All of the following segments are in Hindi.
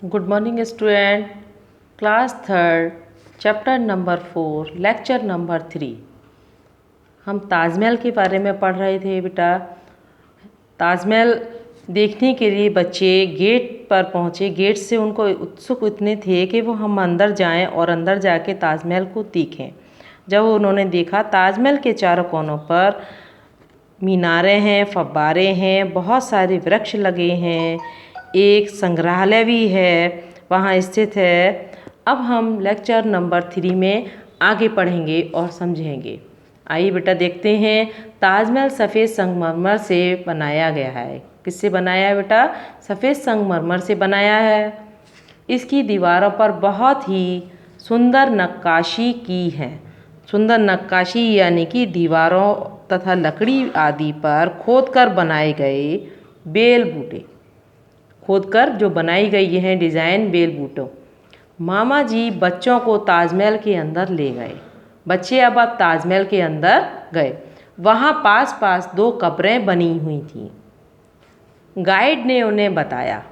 Good morning student. Class third, chapter number 4, lecture number 3। हम ताजमहल के बारे में पढ़ रहे थे बेटा। ताजमहल देखने के लिए बच्चे गेट पर पहुँचे। गेट से उनको उत्सुक इतने थे कि वो हम अंदर जाएं और अंदर जाके ताजमहल को देखें। जब उन्होंने देखा, ताजमहल के चारों कोनों पर मीनारें हैं, फव्वारे हैं, बहुत सारे वृक्ष लगे हैं, एक संग्रहालय भी है वहाँ स्थित है। अब हम लेक्चर नंबर 3 में आगे पढ़ेंगे और समझेंगे। आइए बेटा देखते हैं। ताजमहल सफ़ेद संगमरमर से बनाया गया है। किससे बनाया है बेटा? सफ़ेद संगमरमर से बनाया है। इसकी दीवारों पर बहुत ही सुंदर नक्काशी की है। सुंदर नक्काशी यानी कि दीवारों तथा लकड़ी आदि पर खोदकर बनाए गए बेल बूटे, खोदकर जो बनाई गई हैं डिज़ाइन बेल बूटों। मामा जी बच्चों को ताजमहल के अंदर ले गए। बच्चे अब ताजमहल के अंदर गए। वहाँ पास पास 2 कब्रें बनी हुई थीं। गाइड ने उन्हें बताया।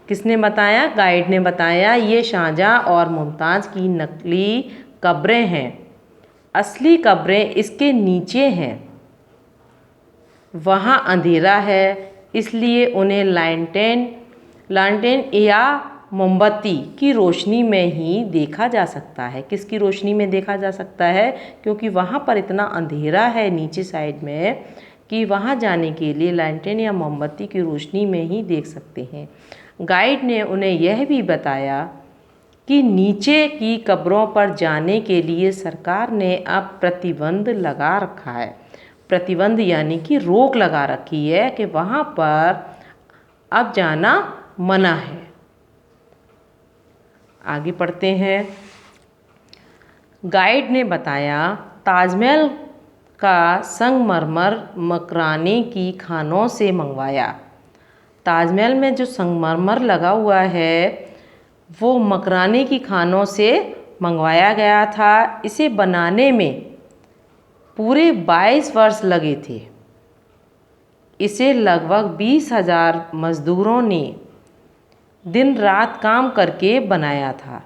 किसने बताया? गाइड ने बताया, ये शाहजहाँ और मुमताज़ की नकली कब्रें हैं। असली कब्रें इसके नीचे हैं। वहाँ अंधेरा है, इसलिए उन्हें लालटेन या मोमबत्ती की रोशनी में ही देखा जा सकता है। किसकी रोशनी में देखा जा सकता है? क्योंकि वहाँ पर इतना अंधेरा है नीचे साइड में कि वहाँ जाने के लिए लालटेन या मोमबत्ती की रोशनी में ही देख सकते हैं। गाइड ने उन्हें यह भी बताया कि नीचे की कब्रों पर जाने के लिए सरकार ने अब प्रतिबंध लगा रखा है। प्रतिबंध यानी कि रोक लगा रखी है कि वहाँ पर अब जाना मना है। आगे पढ़ते हैं। गाइड ने बताया, ताजमहल का संगमरमर मकराने की खानों से मंगवाया। ताजमहल में जो संगमरमर लगा हुआ है वो मकराने की खानों से मंगवाया गया था। इसे बनाने में पूरे 22 वर्ष लगे थे। इसे लगभग 20,000 मज़दूरों ने दिन रात काम करके बनाया था।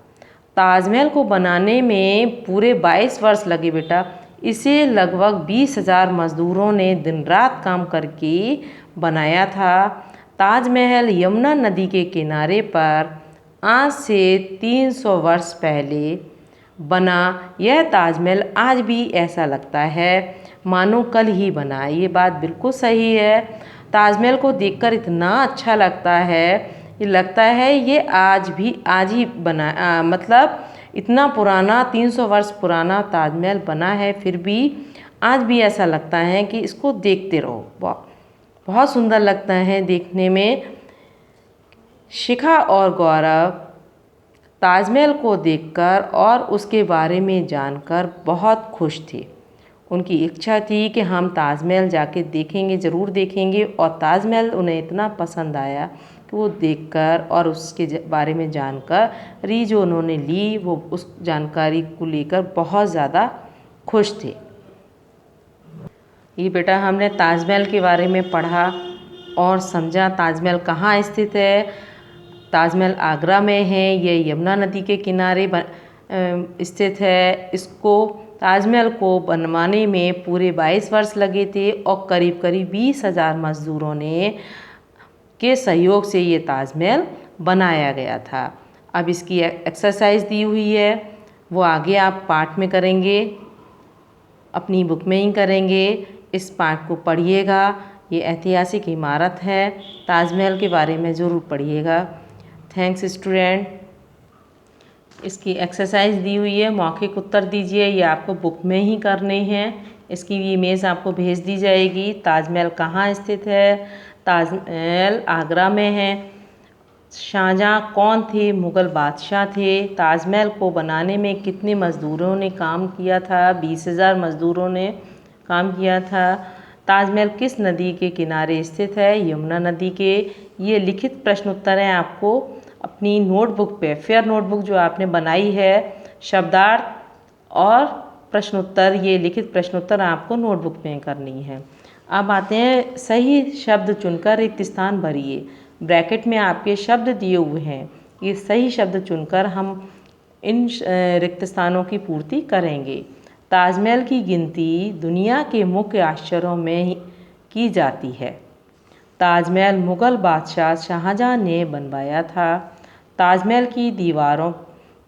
ताजमहल को बनाने में पूरे 22 वर्ष लगे बेटा। इसे लगभग 20,000 मज़दूरों ने दिन रात काम करके बनाया था। ताजमहल यमुना नदी के किनारे पर आज से 300 वर्ष पहले बना। यह ताजमहल आज भी ऐसा लगता है मानो कल ही बना। ये बात बिल्कुल सही है। ताजमहल को देखकर इतना अच्छा लगता है, ये लगता है ये आज ही बना, मतलब इतना पुराना 300 वर्ष पुराना ताजमहल बना है, फिर भी आज भी ऐसा लगता है कि इसको देखते रहो। बहुत सुंदर लगता है देखने में। शिखा और गौरव ताजमहल को देखकर और उसके बारे में जानकर बहुत खुश थे। उनकी इच्छा थी कि हम ताजमहल जाके देखेंगे, ज़रूर देखेंगे। और ताजमहल उन्हें इतना पसंद आया कि वो देखकर और उसके बारे में जानकर जो उन्होंने ली, वो उस जानकारी को लेकर बहुत ज़्यादा खुश थे। ये बेटा हमने ताजमहल के बारे में पढ़ा और समझा। ताजमहल कहाँ स्थित है? ताजमहल आगरा में है। ये यमुना नदी के किनारे स्थित है। इसको ताजमहल को बनवाने में पूरे 22 वर्ष लगे थे और करीब करीब 20,000 मज़दूरों ने के सहयोग से ये ताजमहल बनाया गया था। अब इसकी एक्सरसाइज दी हुई है, वो आगे आप पाठ में करेंगे, अपनी बुक में ही करेंगे। इस पाठ को पढ़िएगा। ये ऐतिहासिक इमारत है। ताजमहल के बारे में ज़रूर पढ़िएगा। Thanks student. इसकी एक्सरसाइज दी हुई है, मौखिक उत्तर दीजिए। ये आपको बुक में ही करने हैं। इसकी इमेज आपको भेज दी जाएगी। ताजमहल कहाँ स्थित है? ताजमहल आगरा में है। शाहजहाँ कौन थे? मुग़ल बादशाह थे। ताजमहल को बनाने में कितने मज़दूरों ने काम किया था? 20,000 मज़दूरों ने काम किया था। ताजमहल किस नदी के किनारे स्थित है? यमुना नदी के। ये लिखित प्रश्न उत्तर हैं आपको अपनी नोटबुक पे, फेयर नोटबुक जो आपने बनाई है, शब्दार्थ और प्रश्नोत्तर, ये लिखित प्रश्नोत्तर आपको नोटबुक में करनी है। अब आते हैं, सही शब्द चुनकर रिक्त स्थान भरिए। ब्रैकेट में आपके शब्द दिए हुए हैं। ये सही शब्द चुनकर हम इन रिक्त स्थानों की पूर्ति करेंगे। ताजमहल की गिनती दुनिया के मुख्य आश्चर्यों में की जाती है। ताजमहल मुग़ल बादशाह शाहजहां ने बनवाया था। ताजमहल की दीवारों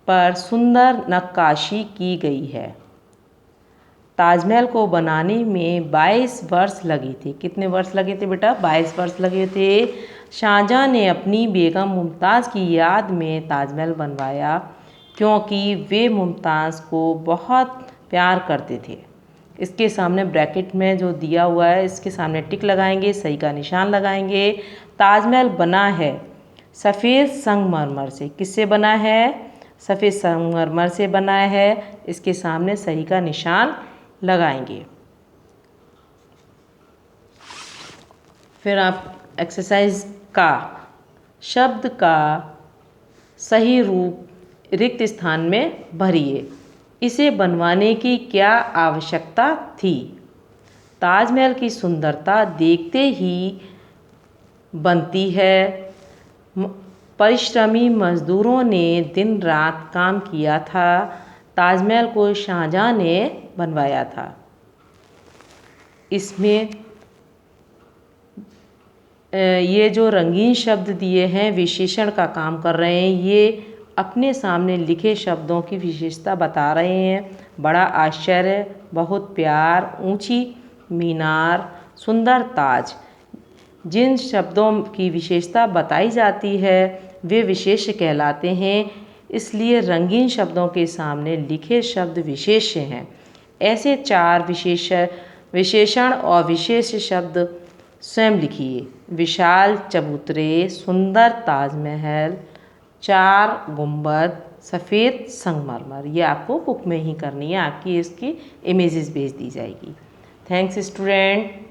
पर सुंदर नक्काशी की गई है। ताजमहल को बनाने में 22 वर्ष लगे थे। कितने वर्ष लगे थे बेटा? 22 वर्ष लगे थे। शाहजहां ने अपनी बेगम मुमताज़ की याद में ताजमहल बनवाया क्योंकि वे मुमताज़ को बहुत प्यार करते थे। इसके सामने ब्रैकेट में जो दिया हुआ है इसके सामने टिक लगाएंगे, सही का निशान लगाएंगे। ताजमहल बना है सफ़ेद संगमरमर से। किससे बना है? सफ़ेद संगमरमर से बना है। इसके सामने सही का निशान लगाएंगे। फिर आप एक्सरसाइज का शब्द का सही रूप रिक्त स्थान में भरिए। इसे बनवाने की क्या आवश्यकता थी? ताजमहल की सुंदरता देखते ही बनती है। परिश्रमी मजदूरों ने दिन रात काम किया था। ताजमहल को शाहजहां ने बनवाया था। इसमें ये जो रंगीन शब्द दिए हैं विशेषण का काम कर रहे हैं। ये अपने सामने लिखे शब्दों की विशेषता बता रहे हैं। बड़ा आश्चर्य, बहुत प्यार, ऊंची मीनार, सुंदर ताज। जिन शब्दों की विशेषता बताई जाती है वे विशेष कहलाते हैं। इसलिए रंगीन शब्दों के सामने लिखे शब्द विशेष्य हैं। ऐसे 4 विशेषण और विशेष शब्द स्वयं लिखिए। विशाल चबूतरे, सुंदर ताजमहल, 4 गुंबद, सफ़ेद संगमरमर। ये आपको बुक में ही करनी है, आपकी इसकी इमेजेस भेज दी जाएगी। Thanks student.